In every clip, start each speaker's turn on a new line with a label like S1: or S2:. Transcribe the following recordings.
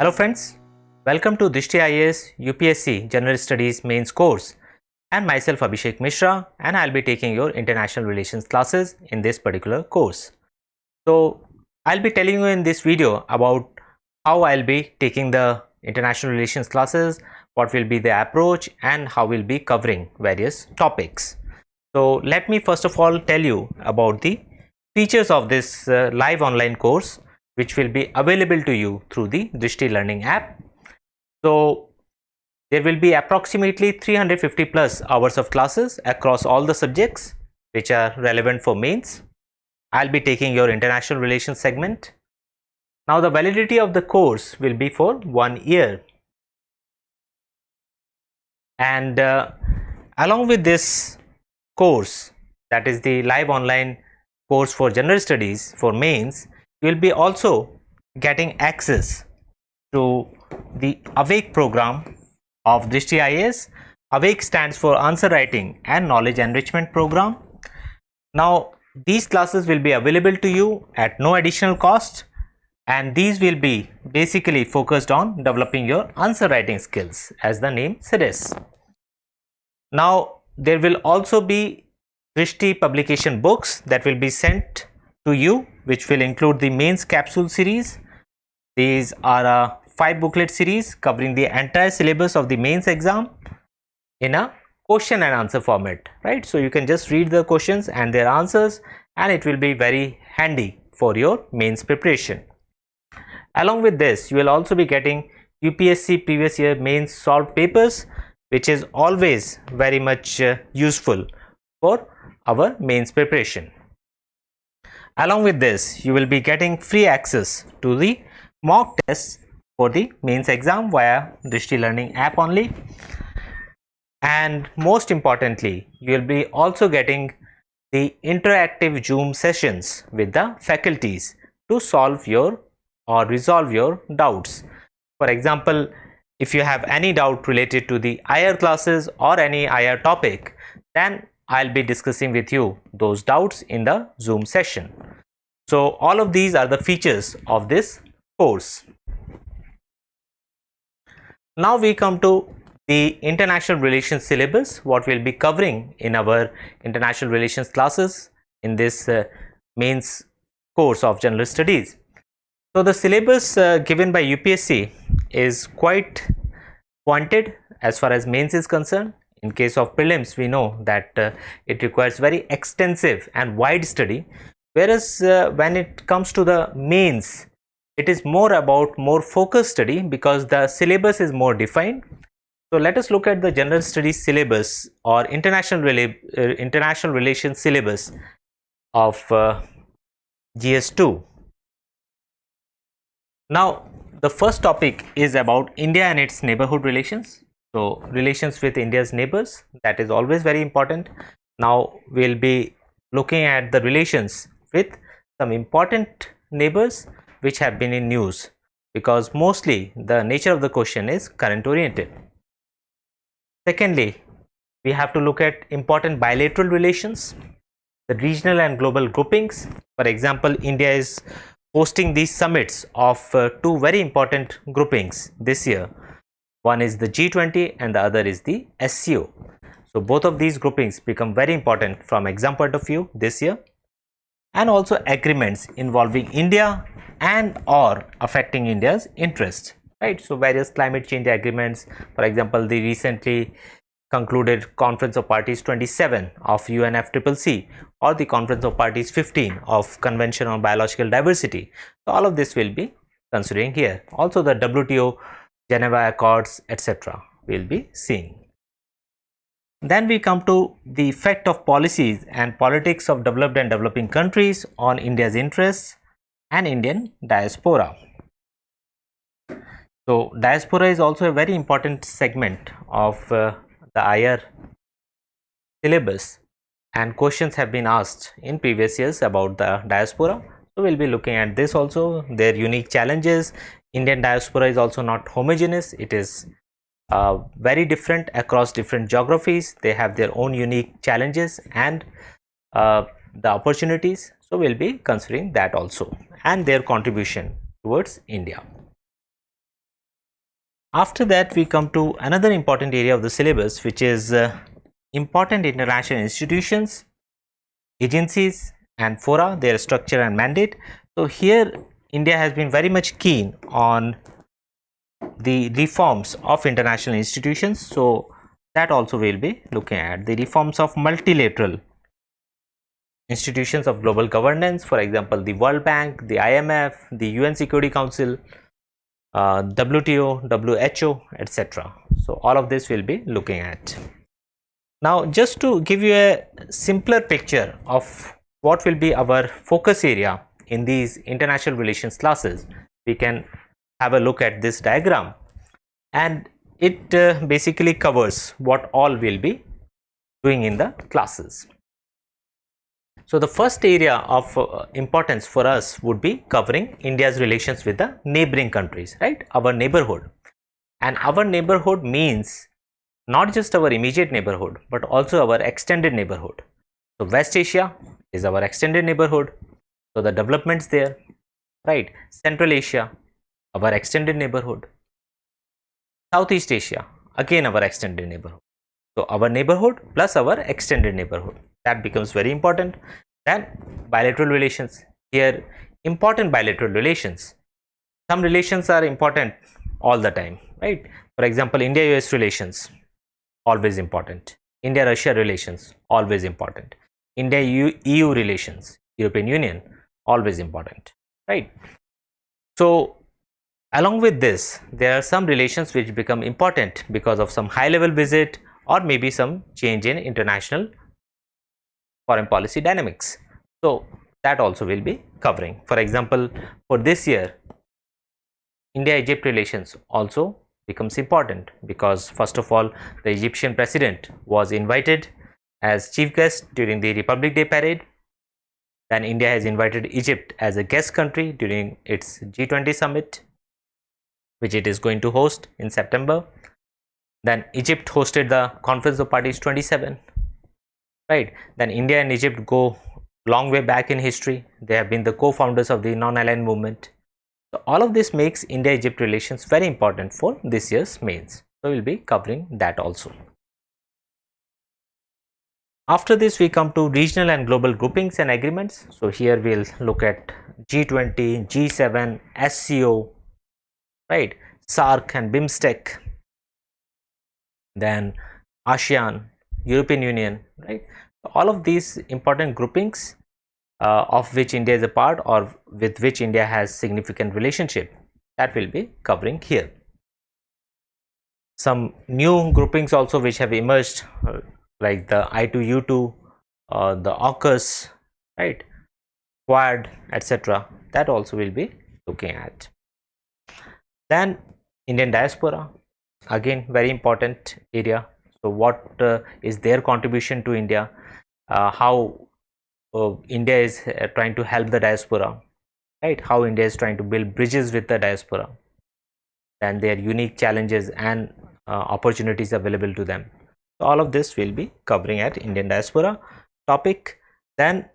S1: Hello friends, welcome to Drishti IAS UPSC General Studies Mains course and myself Abhishek Mishra, and I'll be taking your international relations classes in this particular course. So I'll be telling you in this video about how I'll be taking the international relations classes, what will be the approach and how we'll be covering various topics. So let me first of all tell you about the features of this live online course, which will be available to you through the Drishti Learning App. So there will be approximately 350 plus hours of classes across all the subjects which are relevant for mains. I'll be taking your international relations segment. Now the validity of the course will be for 1 year. And along with this course, that is the live online course for general studies for mains, you will be also getting access to the Awake program of Drishti IAS. Awake stands for Answer Writing and Knowledge Enrichment Program. Now these classes will be available to you at no additional cost, and these will be basically focused on developing your answer writing skills, as the name suggests. Now there will also be Drishti publication books that will be sent to you, which will include the mains capsule series. These are a 5 booklet series covering the entire syllabus of the mains exam in a question and answer format, right? So you can just read the questions and their answers, and it will be very handy for your mains preparation. Along with this, you will also be getting UPSC previous year mains solved papers, which is always very much useful for our mains preparation. Along with this, you will be getting free access to the mock tests for the mains exam via Drishti Learning App only. And most importantly, you will be also getting the interactive Zoom sessions with the faculties to solve your or resolve your doubts. For example, if you have any doubt related to the IR classes or any IR topic, then I'll be discussing with you those doubts in the Zoom session. So all of these are the features of this course. Now we come to the international relations syllabus, what we'll be covering in our international relations classes in this mains course of general studies. So the syllabus given by UPSC is quite pointed as far as mains is concerned. In case of prelims, we know that it requires very extensive and wide study, whereas when it comes to the mains, it is more about more focused study because the syllabus is more defined. So let us look at the general studies syllabus or international relations syllabus of GS2. Now the first topic is about India and its neighborhood relations. So relations with India's neighbors, that is always very important. Now we'll be looking at the relations with some important neighbors which have been in news, because mostly the nature of the question is current oriented. Secondly, we have to look at important bilateral relations, the regional and global groupings. For example, India is hosting these summits of 2 very important groupings this year. One is the G20 and the other is the SCO. So both of these groupings become very important from exam point of view this year. And also agreements involving India and or affecting India's interest, right? So various climate change agreements, for example, the recently concluded Conference of Parties 27 of UNFCCC or the Conference of Parties 15 of Convention on Biological Diversity. So all of this will be considering here. Also the WTO Geneva Accords, etc. we'll be seeing. Then we come to the effect of policies and politics of developed and developing countries on India's interests and Indian diaspora. So diaspora is also a very important segment of the IR syllabus, and questions have been asked in previous years about the diaspora. So we'll be looking at this also, their unique challenges. Indian diaspora is also not homogeneous, it is very different across different geographies. They have their own unique challenges and the opportunities. So we'll be considering that also and their contribution towards India. After that, we come to another important area of the syllabus, which is important international institutions, agencies and fora, their structure and mandate. So here India has been very much keen on the reforms of international institutions, so that also we'll be looking at the reforms of multilateral institutions of global governance, for example the World Bank, the IMF, the UN Security Council, WTO, WHO, etc. So all of this we'll be looking at. Now, just to give you a simpler picture of what will be our focus area in these international relations classes, we can have a look at this diagram, and it basically covers what all we'll be doing in the classes. So the first area of importance for us would be covering India's relations with the neighboring countries, right? Our neighborhood. And our neighborhood means not just our immediate neighborhood, but also our extended neighborhood. So West Asia is our extended neighborhood. So the developments there, right? Central Asia, our extended neighborhood. Southeast Asia, again our extended neighborhood. So our neighborhood plus our extended neighborhood, that becomes very important. Then bilateral relations, here important bilateral relations. Some relations are important all the time, right? For example, India-US relations, always important. India-Russia relations, always important. India-EU relations, European Union, always important, right? So along with this, there are some relations which become important because of some high-level visit or maybe some change in international foreign policy dynamics. So that also will be covering. For example, for this year, India-Egypt relations also becomes important because first of all, the Egyptian president was invited as chief guest during the Republic Day parade. Then India has invited Egypt as a guest country during its G20 summit, which it is going to host in September. Then Egypt hosted the Conference of Parties 27, right? Then India and Egypt go long way back in history. They have been the co-founders of the non-aligned movement. So all of this makes India-Egypt relations very important for this year's mains. So we'll be covering that also. After this, we come to regional and global groupings and agreements. So here we'll look at G20, G7, SCO, right? SAARC and BIMSTEC. Then ASEAN, European Union, right? All of these important groupings of which India is a part or with which India has significant relationship, that will be covering here. Some new groupings also which have emerged, like the I2U2, the AUKUS, right, Quad, etc. That also will be looking at. Then Indian diaspora, again very important area. So what is their contribution to India, how India is trying to help the diaspora, right? How India is trying to build bridges with the diaspora, and their unique challenges and opportunities available to them. So all of this will be covering at Indian diaspora topic. Then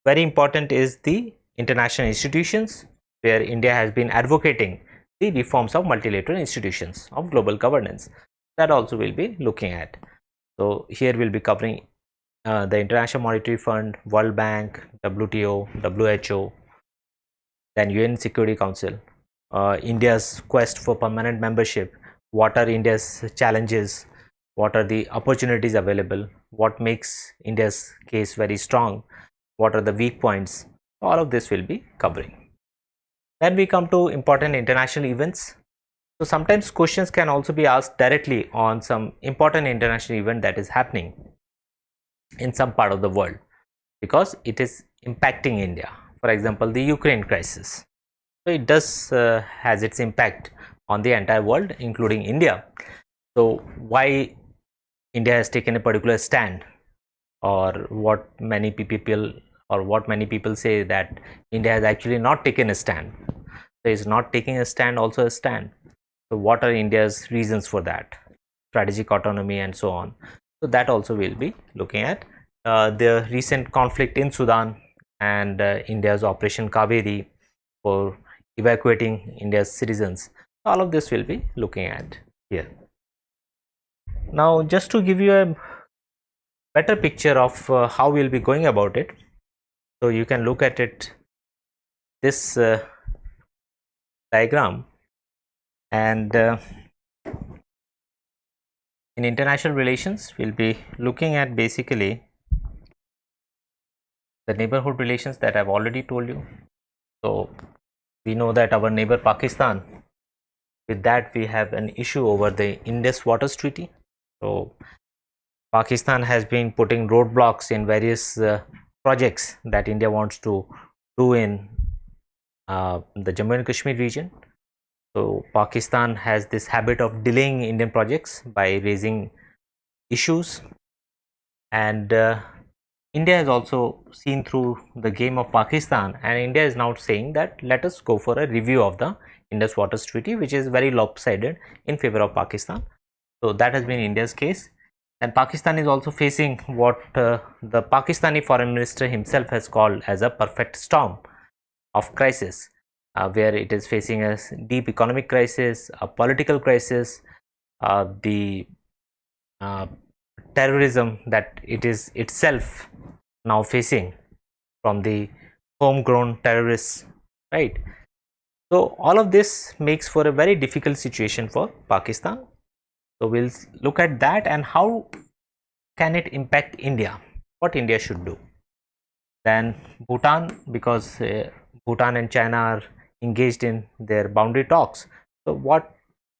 S1: very important is the international institutions, where India has been advocating the reforms of multilateral institutions of global governance. That also will be looking at. So here we'll be covering the International Monetary Fund, World Bank, WTO, WHO, then UN Security Council, India's quest for permanent membership, what are India's challenges, what are the opportunities available, what makes India's case very strong, what are the weak points. All of this will be covering. Then we come to important international events. So sometimes questions can also be asked directly on some important international event that is happening in some part of the world, because it is impacting India. For example, the Ukraine crisis. So it does has its impact on the entire world, including India. So why India has taken a particular stand, or what many people say that India has actually not taken a stand. So is not taking a stand also a stand? So what are India's reasons for that? Strategic autonomy and so on. So that also we'll be looking at. The recent conflict in Sudan and India's Operation Kaveri for evacuating India's citizens. All of this will be looking at here. Now, just to give you a better picture of how we'll be going about it, so you can look at it this diagram, and in international relations we'll be looking at basically the neighborhood relations that I've already told you. So we know that our neighbor Pakistan, with that we have an issue over the Indus Waters Treaty. So Pakistan has been putting roadblocks in various projects that India wants to do in the Jammu and Kashmir region. So Pakistan has this habit of delaying Indian projects by raising issues, and India has also seen through the game of Pakistan, and India is now saying that let us go for a review of the Indus Waters Treaty, which is very lopsided in favor of Pakistan. So that has been India's case, and Pakistan is also facing what the Pakistani foreign minister himself has called as a perfect storm of crisis, where it is facing a deep economic crisis, a political crisis, the terrorism that it is itself now facing from the homegrown terrorists, right? So all of this makes for a very difficult situation for Pakistan. So we'll look at that and how can it impact India, what India should do. Then Bhutan, because Bhutan and China are engaged in their boundary talks. So what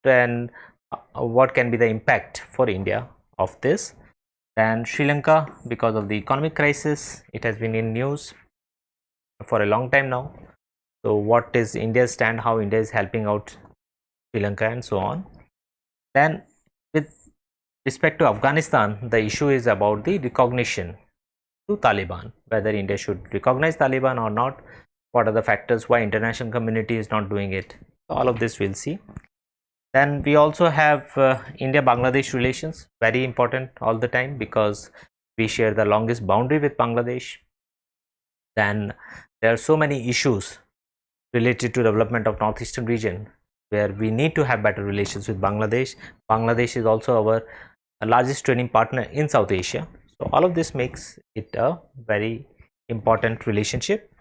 S1: can be the impact for India of this? Then Sri Lanka, because of the economic crisis, it has been in news for a long time now. So what is India's stand, how India is helping out Sri Lanka, and so on. Then with respect to Afghanistan, the issue is about the recognition to Taliban, whether India should recognize Taliban or not, what are the factors why international community is not doing it. So all of this we'll see. Then we also have India-Bangladesh relations, very important all the time because we share the longest boundary with Bangladesh. Then there are so many issues related to development of northeastern region where we need to have better relations with Bangladesh. Bangladesh is also our largest trading partner in South Asia. So all of this makes it a very important relationship.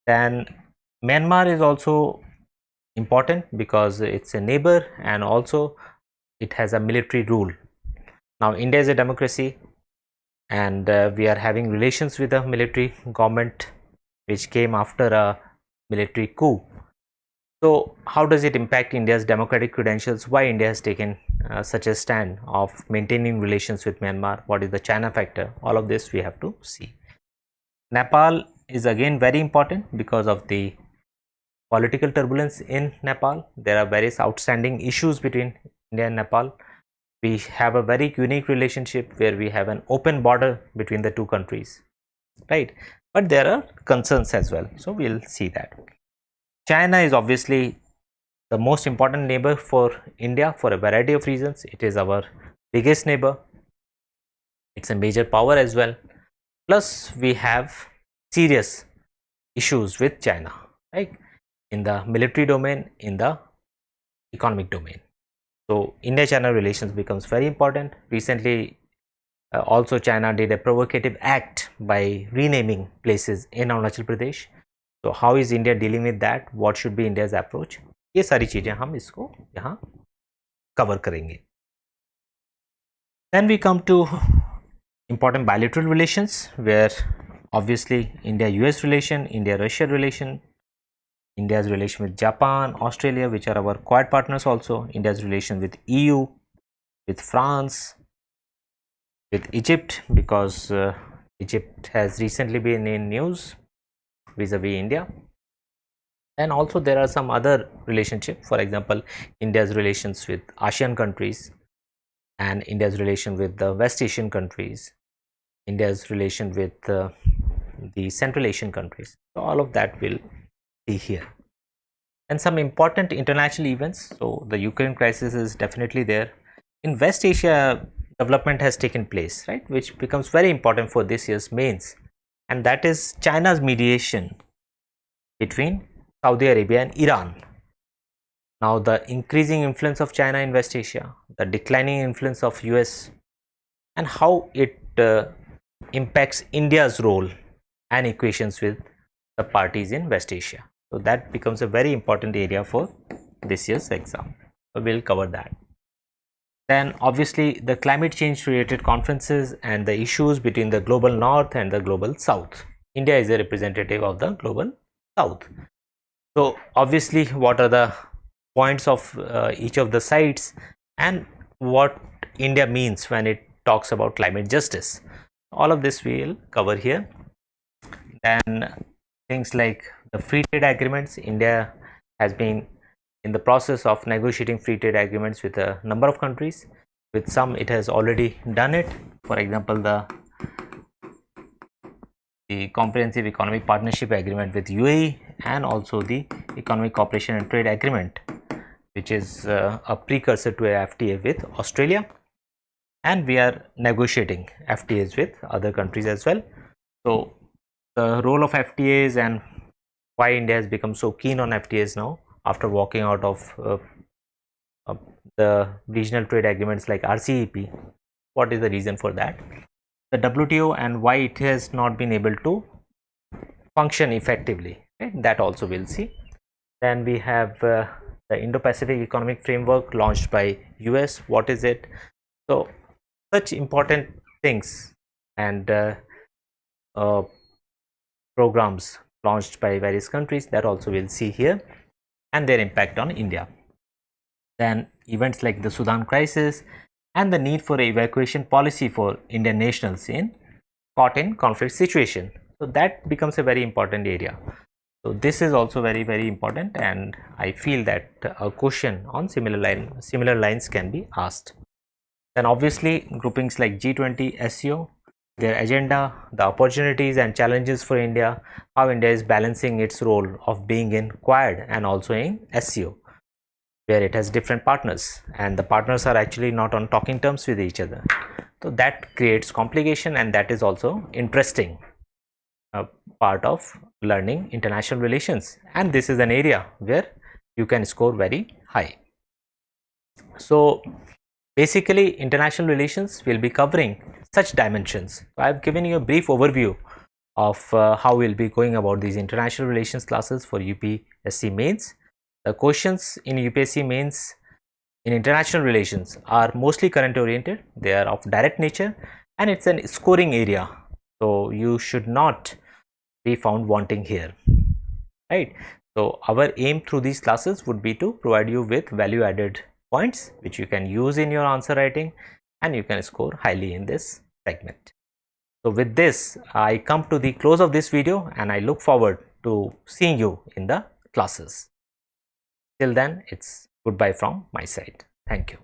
S1: Then Myanmar is also important because it's a neighbor and also it has a military rule. Now India is a democracy and we are having relations with a military government which came after a military coup. So how does it impact India's democratic credentials? Why India has taken such a stand of maintaining relations with Myanmar? What is the China factor? All of this we have to see. Nepal is again very important because of the political turbulence in Nepal. There are various outstanding issues between India and Nepal. We have a very unique relationship where we have an open border between the two countries, right? But there are concerns as well. So we'll see that. China is obviously the most important neighbor for India for a variety of reasons. It is our biggest neighbor. It's a major power as well. Plus we have serious issues with China, right? In the military domain, in the economic domain. So India-China relations becomes very important. Recently also China did a provocative act by renaming places in Arunachal Pradesh. So how is India dealing with that? What should be India's approach? ये सारी चीजें हम इसको यहाँ cover करेंगे. Then we come to important bilateral relations where obviously India-US relation, India-Russia relation, India's relation with Japan, Australia, which are our Quad partners also, India's relation with EU, with France, with Egypt, because Egypt has recently been in news vis-a-vis India. And also there are some other relationships, for example, India's relations with ASEAN countries and India's relation with the West Asian countries, India's relation with the Central Asian countries. So all of that will be here. And some important international events. So the Ukraine crisis is definitely there. In West Asia, development has taken place, right, which becomes very important for this year's mains, and that is China's mediation between Saudi Arabia and Iran. Now the increasing influence of China in West Asia, the declining influence of US, and how it impacts India's role and equations with the parties in West Asia. So that becomes a very important area for this year's exam. So we'll cover that. Then obviously the climate change related conferences and the issues between the global north and the global south. India is a representative of the global south. So obviously what are the points of each of the sides and what India means when it talks about climate justice. All of this we will cover here. Then things like the free trade agreements. India has been in the process of negotiating free trade agreements with a number of countries. With some it has already done it. For example, the Comprehensive Economic Partnership Agreement with UAE, and also the Economic Cooperation and Trade Agreement, which is a precursor to a FTA with Australia, and we are negotiating FTAs with other countries as well. So the role of FTAs and why India has become so keen on FTAs now after walking out of the regional trade agreements like RCEP. What is the reason for that? The WTO and why it has not been able to function effectively, right? That also we'll see. Then we have the Indo-Pacific Economic Framework launched by US. What is it? So such important things and programs launched by various countries, that also we'll see here, and their impact on India. Then events like the Sudan crisis and the need for evacuation policy for Indian nationals caught in conflict situation. So that becomes a very important area. So this is also very important, and I feel that a question on similar lines can be asked. Then obviously groupings like G20, SCO, their agenda, the opportunities and challenges for India, how India is balancing its role of being in Quad and also in SCO, where it has different partners and the partners are actually not on talking terms with each other. So that creates complication, and that is also interesting part of learning international relations, and this is an area where you can score very high. So basically international relations will be covering such dimensions. I have given you a brief overview of how we'll be going about these international relations classes for UPSC mains. The questions in UPSC mains in international relations are mostly current oriented. They are of direct nature, and it's a scoring area, so you should not be found wanting here, right? So our aim through these classes would be to provide you with value added points which you can use in your answer writing, and you can score highly in this segment. So with this I come to the close of this video, and I look forward to seeing you in the classes. Till then, it's goodbye from my side. Thank you.